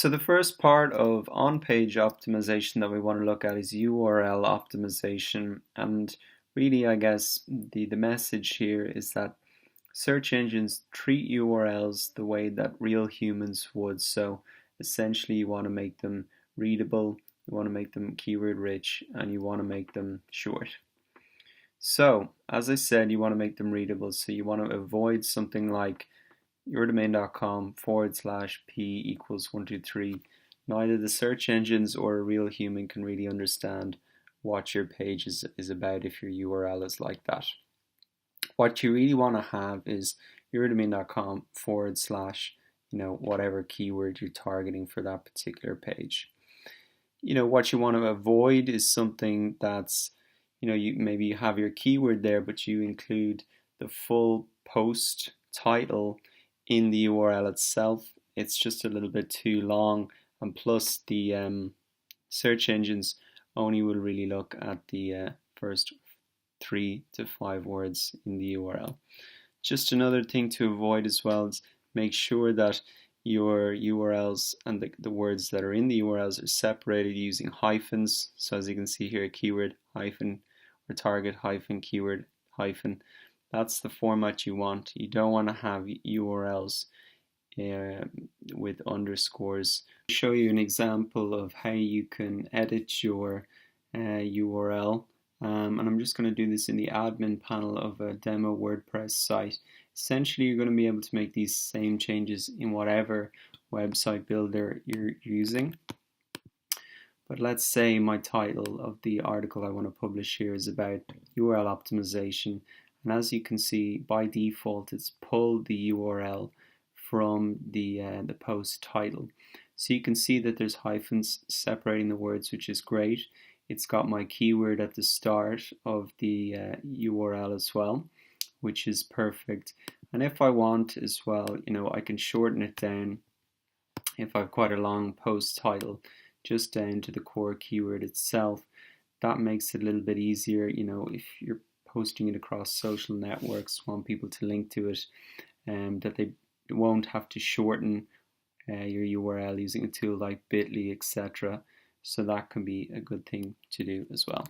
So the first part of on-page optimization that we want to look at is URL optimization, and really I guess the message here is that search engines treat URLs the way that real humans would. So essentially you want to make them readable, you want to make them keyword rich, and you want to make them short. So as I said, you want to make them readable, so you want to avoid something like yourdomain.com/p=123. Neither the search engines or a real human can really understand what your page is about if your URL is like that. What you really want to have is yourdomain.com/ whatever keyword you're targeting for that particular page. What you want to avoid is something that's, you maybe have your keyword there, but you include the full post title in the URL itself. It's just a little bit too long, and plus the search engines only will really look at the first 3 to 5 words in the URL. Just another thing to avoid as well is make sure that your URLs and the words that are in the URLs are separated using hyphens. So as you can see here, keyword hyphen or target hyphen keyword hyphen. That's the format you want. You don't want to have URLs with underscores. I'll show you an example of how you can edit your URL. And I'm just going to do this in the admin panel of a demo WordPress site. Essentially, you're going to be able to make these same changes in whatever website builder you're using. But let's say my title of the article I want to publish here is about URL optimization. And as you can see, by default, it's pulled the URL from the post title. So you can see that there's hyphens separating the words, which is great. It's got my keyword at the start of the URL as well, which is perfect. And if I want as well, I can shorten it down if I have quite a long post title, just down to the core keyword itself. That makes it a little bit easier, if you're posting it across social networks, want people to link to it, that they won't have to shorten your URL using a tool like 𝑀𝑜𝓇𝑒, etc. So that can be a good thing to do as well.